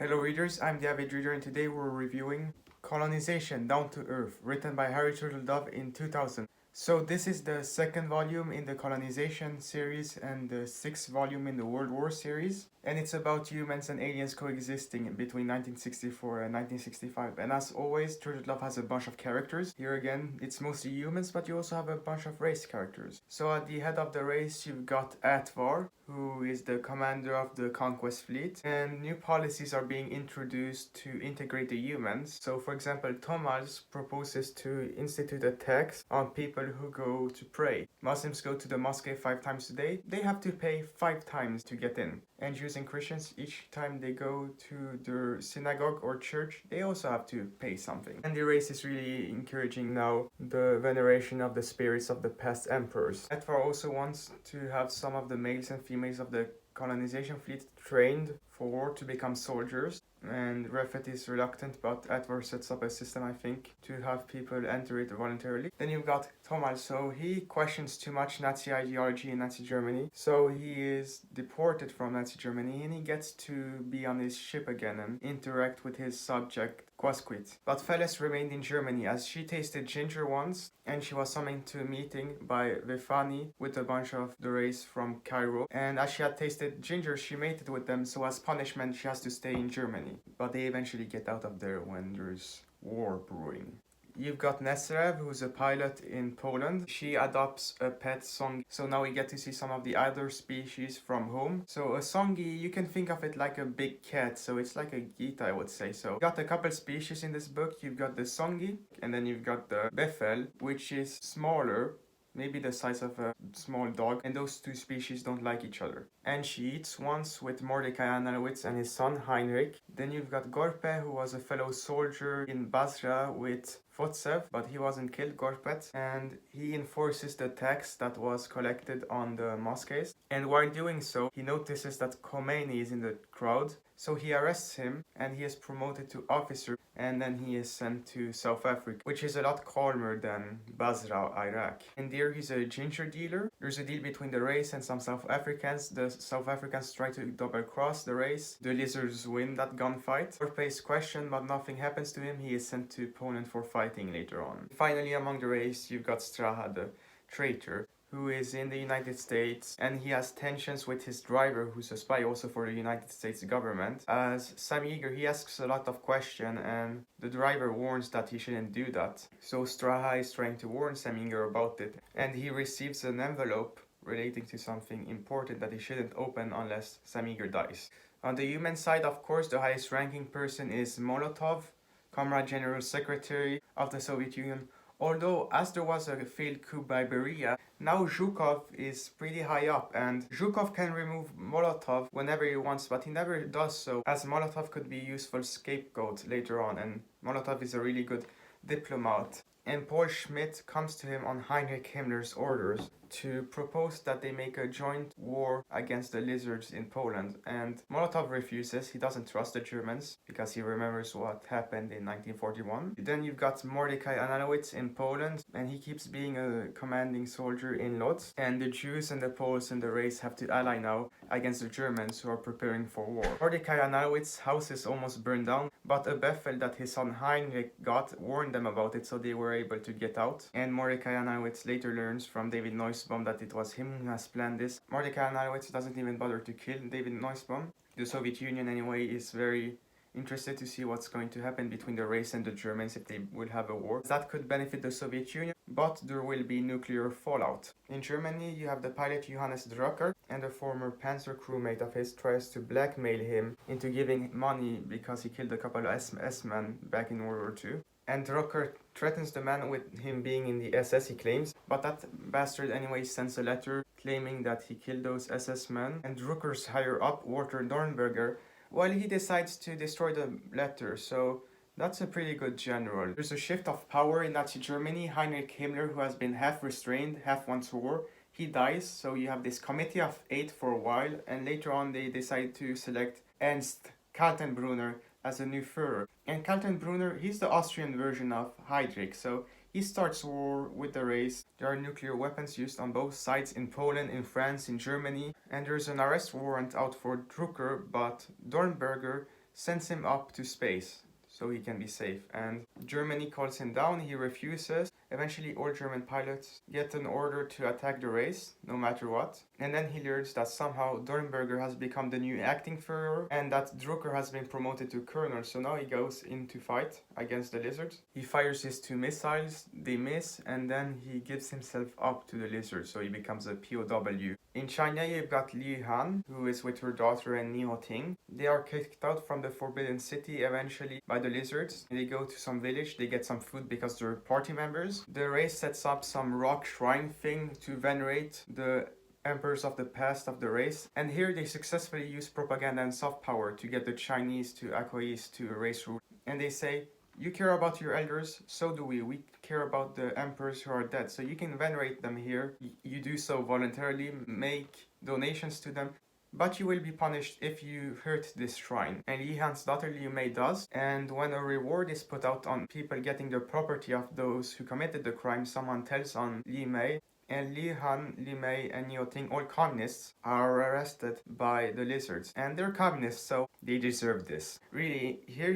Hello readers, I'm the Avid Reader and today we're reviewing Colonization Down to Earth, written by Harry Turtledove in 2000. So this is the second volume in the Colonization series and the sixth volume in the World War series. And it's about humans and aliens coexisting between 1964 and 1965. And as always, Turtledove has a bunch of characters. Here again, it's mostly humans, but you also have a bunch of race characters. So at the head of the race, you've got Atvar, who is the commander of the Conquest Fleet, and new policies are being introduced to integrate the humans. So for example, Thomas proposes to institute a tax on people who go to pray. Muslims go to the mosque 5 times a day. They have to pay 5 times to get in. And Jews and Christians, each time they go to their synagogue or church, they also have to pay something. And the race is really encouraging now the veneration of the spirits of the past emperors. Atvar also wants to have some of the males and females of the colonization fleet trained for war to become soldiers. And Refet is reluctant, but Atvar sets up a system, I think, to have people enter it voluntarily. Then you've got Tomal, so he questions too much Nazi ideology in Nazi Germany. So he is deported from Nazi Germany and he gets to be on his ship again and interact with his subject, Quasquit. But Feles remained in Germany as she tasted ginger once and she was summoned to a meeting by Vefani with a bunch of the race from Cairo. And as she had tasted ginger, she mated with them, so as punishment she has to stay in Germany. But they eventually get out of there when there's war brewing. You've got Nesrev, who's a pilot in Poland. She adopts a pet songi. So now we get to see some of the other species from home. So a songi, you can think of it like a big cat. So it's like a gita, I would say. So you've got a couple species in this book. You've got the songi, and then you've got the befel, which is smaller, maybe the size of a small dog, and those two species don't like each other. And she eats once with Mordecai Analowitz and his son Heinrich. Then you've got Gorpe, who was a fellow soldier in Basra with Fotsev, but he wasn't killed, Gorpet, and he enforces the tax that was collected on the mosques. And while doing so, he notices that Khomeini is in the crowd, so he arrests him and he is promoted to officer, and then he is sent to South Africa, which is a lot calmer than Basra, Iraq. And there he's a ginger dealer. There's a deal between the race and some South Africans. The South Africans try to double cross the race. The lizards win that gunfight. Gorpe is questioned, but nothing happens to him. He is sent to Poland for fighting later on. Finally, among the race, you've got Straha, the traitor, who is in the United States, and he has tensions with his driver, who's a spy also for the United States government. As Sam Yeager, he asks a lot of questions, and the driver warns that he shouldn't do that. So Straha is trying to warn Sam Yeager about it, and he receives an envelope relating to something important that he shouldn't open unless Sam Yeager dies. On the human side, of course, the highest ranking person is Molotov, Comrade General Secretary of the Soviet Union. Although, as there was a failed coup by Beria, now Zhukov is pretty high up, and Zhukov can remove Molotov whenever he wants, but he never does so, as Molotov could be a useful scapegoat later on, and Molotov is a really good diplomat. And Paul Schmidt comes to him on Heinrich Himmler's orders to propose that they make a joint war against the lizards in Poland. And Molotov refuses. He doesn't trust the Germans because he remembers what happened in 1941. Then you've got Mordecai Analowitz in Poland, and he keeps being a commanding soldier in Lodz. And the Jews and the Poles and the race have to ally now against the Germans who are preparing for war. Mordecai Analowitz's house is almost burned down, but a Befel that his son Heinrich got warned them about it, so they were able to get out. And Mordecai Analowitz later learns from David Nussbaum that it was him who has planned this. Mordecai Analowitz doesn't even bother to kill David Nussbaum. The Soviet Union anyway is very interested to see what's going to happen between the race and the Germans if they will have a war. That could benefit the Soviet Union, but there will be nuclear fallout. In Germany, you have the pilot Johannes Drucker, and a former Panzer crewmate of his tries to blackmail him into giving money because he killed a couple of SS-men back in World War II. And Drucker threatens the man with him being in the SS, he claims, but that bastard anyway sends a letter claiming that he killed those SS men. And Drucker's higher up, Walter Dornberger, well, he decides to destroy the letter, so that's a pretty good general. There's a shift of power in Nazi Germany. Heinrich Himmler, who has been half restrained, half wants war, he dies, so you have this committee of 8 for a while, and later on they decide to select Ernst Kaltenbrunner as a new Führer. And Kaltenbrunner, he's the Austrian version of Heydrich, so he starts war with the race. There are nuclear weapons used on both sides in Poland, in France, in Germany, and there's an arrest warrant out for Drucker, but Dornberger sends him up to space so he can be safe. And Germany calls him down, he refuses. Eventually all German pilots get an order to attack the race, no matter what. And then he learns that somehow Dornberger has become the new acting Führer and that Drucker has been promoted to colonel. So now he goes in to fight against the lizards. He fires his 2 missiles, they miss, and then he gives himself up to the lizards, so he becomes a POW. In China, you've got Li Han, who is with her daughter and Niho Ting. They are kicked out from the Forbidden City eventually by the lizards. They go to some village, they get some food because they're party members. The race sets up some rock shrine thing to venerate the emperors of the past of the race. And here they successfully use propaganda and soft power to get the Chinese to acquiesce to a race rule. And they say, you care about your elders, so do we. We care about the emperors who are dead. So you can venerate them here. You do so voluntarily, make donations to them. But you will be punished if you hurt this shrine. And Li Han's daughter Liu Mei does. And when a reward is put out on people getting the property of those who committed the crime, someone tells on Li Mei. And Li Han, Li Mei, and Niho Ting, all communists, are arrested by the lizards. And they're communists, so they deserve this. Really, here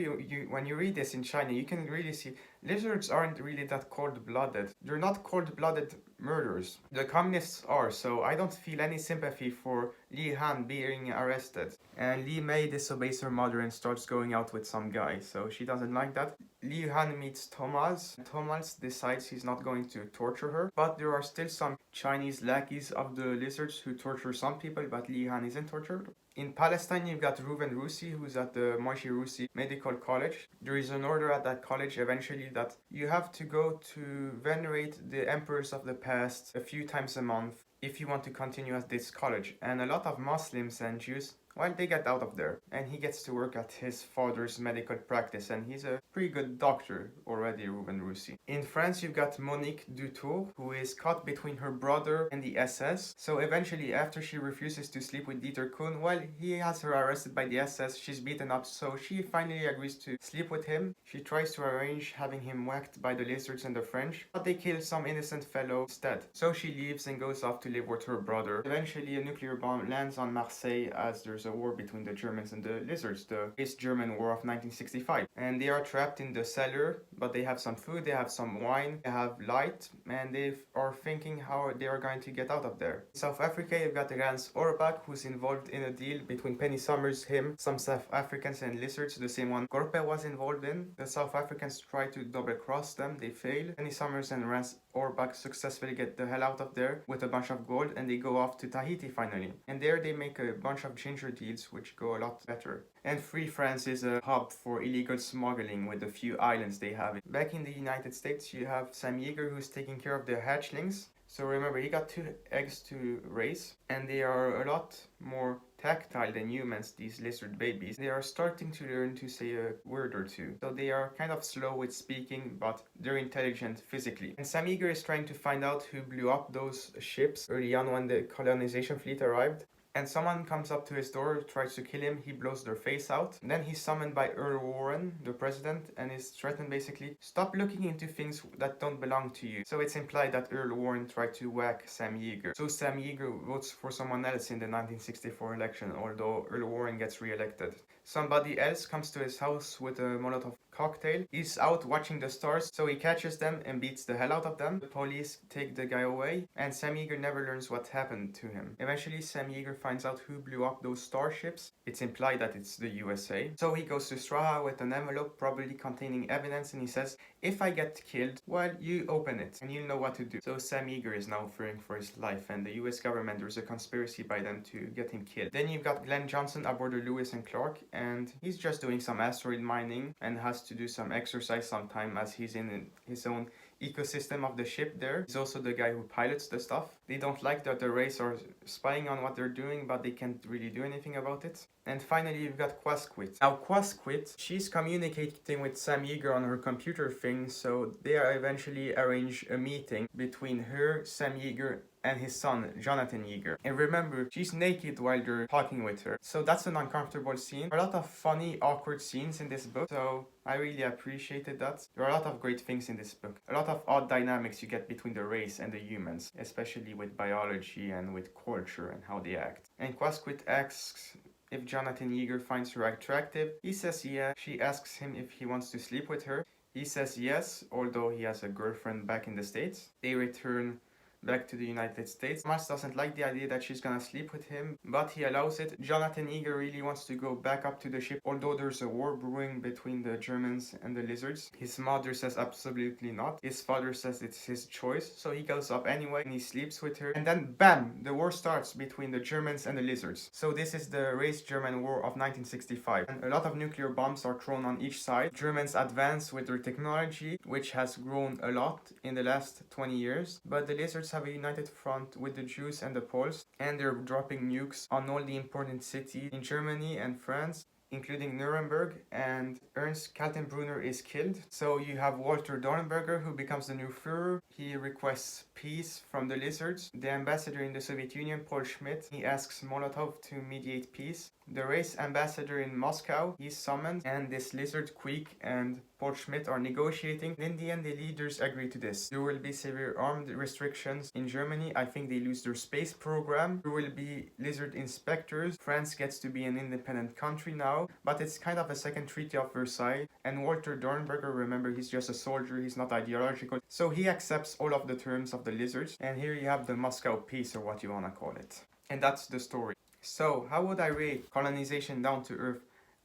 when you read this in China, you can really see lizards aren't really that cold-blooded. They're not cold-blooded murderers. The communists are, so I don't feel any sympathy for Li Han being arrested. And Li Mei disobeys her mother and starts going out with some guy, so she doesn't like that. Li Han meets Thomas. Thomas decides he's not going to torture her, but there are still some Chinese lackeys of the lizards who torture some people, but Li Han isn't tortured. In Palestine, you've got Reuven Russi, who's at the Moishi Russi Medical College. There is an order at that college eventually that you have to go to venerate the emperors of the past a few times a month if you want to continue at this college. And a lot of Muslims and Jews, well, they get out of there. And he gets to work at his father's medical practice, and he's a pretty good doctor already, Reuven Russi. In France, you've got Monique Dutour, who is caught between her brother and the SS. So eventually, after she refuses to sleep with Dieter Kuhn, well, he has her arrested by the SS, she's beaten up, so she finally agrees to sleep with him. She tries to arrange having him whacked by the lizards and the French, but they kill some innocent fellow instead. So she leaves and goes off to live with her brother. Eventually, a nuclear bomb lands on Marseille as there's a war between the Germans and the lizards, the East German War of 1965. And they are trapped in the cellar, but they have some food, they have some wine, they have light, and they are thinking how they are going to get out of there. In South Africa, you've got Rans Orbach, who's involved in a deal between Penny Summers, him, some South Africans and lizards, the same one Gorpe was involved in. The South Africans try to double cross them, they fail. Penny Summers and Rans Orbach successfully get the hell out of there with a bunch of gold, and they go off to Tahiti finally. And there they make a bunch of ginger deals which go a lot better. And Free France is a hub for illegal smuggling with the few islands they have. Back in the United States, you have Sam Yeager, who's taking care of the hatchlings. So remember, he got 2 eggs to raise, and they are a lot more tactile than humans, these lizard babies. They are starting to learn to say a word or two. So they are kind of slow with speaking, but they're intelligent physically. And Sam Yeager is trying to find out who blew up those ships early on when the colonization fleet arrived. And someone comes up to his door, tries to kill him, he blows their face out. Then he's summoned by Earl Warren, the president, and is threatened basically, stop looking into things that don't belong to you. So it's implied that Earl Warren tried to whack Sam Yeager. So Sam Yeager votes for someone else in the 1964 election, although Earl Warren gets re-elected. Somebody else comes to his house with a Molotov cocktail. He's out watching the stars, so he catches them and beats the hell out of them. The police take the guy away, and Sam Yeager never learns what happened to him. Eventually, Sam Yeager finds out who blew up those starships. It's implied that it's the USA. So he goes to Straha with an envelope probably containing evidence, and he says, if I get killed, well, you open it, and you'll know what to do. So Sam Yeager is now fearing for his life, and the US government, there's a conspiracy by them to get him killed. Then you've got Glenn Johnson aboard the Lewis and Clark, and he's just doing some asteroid mining and has to do some exercise sometime as he's in his own ecosystem of the ship there. He's also the guy who pilots the stuff. They don't like that the race are spying on what they're doing, but they can't really do anything about it. And finally, you've got Quasquit. Now, Quasquit, she's communicating with Sam Yeager on her computer thing, so they eventually arrange a meeting between her, Sam Yeager, and his son, Jonathan Yeager. And remember, she's naked while they're talking with her. So that's an uncomfortable scene. There are a lot of funny, awkward scenes in this book, so I really appreciated that. There are a lot of great things in this book. A lot of odd dynamics you get between the race and the humans, especially with biology and with culture and how they act. And Quasquit asks if Jonathan Yeager finds her attractive. He says yeah. She asks him if he wants to sleep with her. He says yes, although he has a girlfriend back in the States. They return back to the United States. Thomas doesn't like the idea that she's gonna sleep with him, but he allows it. Jonathan Yeager really wants to go back up to the ship, although there's a war brewing between the Germans and the lizards. His mother says absolutely not. His father says it's his choice, so he goes up anyway and he sleeps with her. And then bam! The war starts between the Germans and the lizards. So this is the Race-German War of 1965. And a lot of nuclear bombs are thrown on each side. Germans advance with their technology, which has grown a lot in the last 20 years. But the lizards have a united front with the Jews and the Poles, and they're dropping nukes on all the important cities in Germany and France, including Nuremberg, and Ernst Kaltenbrunner is killed. So you have Walter Dornberger, who becomes the new Führer. He requests peace from the lizards. The ambassador in the Soviet Union, Paul Schmidt, he asks Molotov to mediate peace. The race ambassador in Moscow, he's summoned, and this lizard Queek and Paul Schmidt are negotiating. In the end, the leaders agree to this. There will be severe armed restrictions in Germany. I think they lose their space program. There will be lizard inspectors. France gets to be an independent country now, but it's kind of a second Treaty of Versailles. And Walter Dornberger, remember, he's just a soldier, he's not ideological. So he accepts all of the terms of the lizards. And here you have the Moscow Peace, or what you want to call it. And that's the story. So, how would I rate Colonization Down to Earth?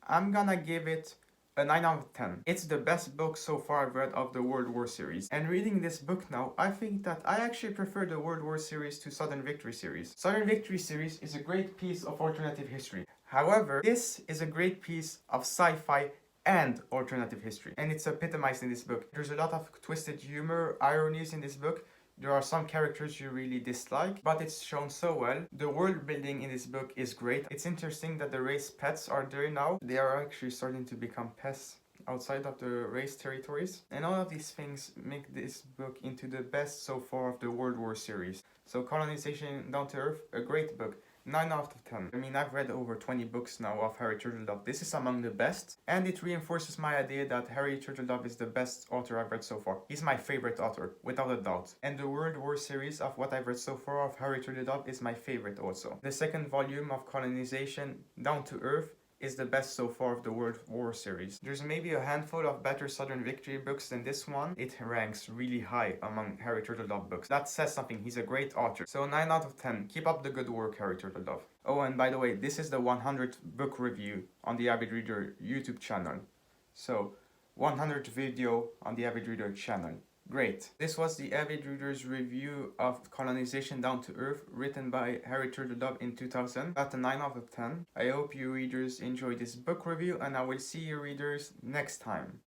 I'm gonna give it a 9 out of 10. It's the best book so far I've read of the World War series. And reading this book now, I think that I actually prefer the World War series to Southern Victory series. Southern Victory series is a great piece of alternative history. However, this is a great piece of sci-fi and alternative history. And it's epitomized in this book. There's a lot of twisted humor, ironies in this book. There are some characters you really dislike, but it's shown so well. The world building in this book is great. It's interesting that the race pets are there now. They are actually starting to become pests outside of the race territories. And all of these things make this book into the best so far of the World War series. So Colonization Down to Earth, a great book. 9 out of 10. I mean, I've read over 20 books now of Harry Turtledove. This is among the best, and it reinforces my idea that Harry Turtledove is the best author I've read so far. He's my favorite author, without a doubt. And the World War series of what I've read so far of Harry Turtledove is my favorite also. The second volume of Colonization Down to Earth is the best so far of the World War series. There's maybe a handful of better Southern Victory books than this one. It ranks really high among Harry Turtledove books. That says something. He's a great author. So 9 out of 10. Keep up the good work, Harry Turtledove. Oh, and by the way, this is the 100th book review on the Avid Reader YouTube channel. So, 100th video on the Avid Reader channel. Great. This was the Avid Reader's review of Colonization Down to Earth, written by Harry Turtledove in 2000. At a 9 out of 10. I hope you readers enjoyed this book review, and I will see you readers next time.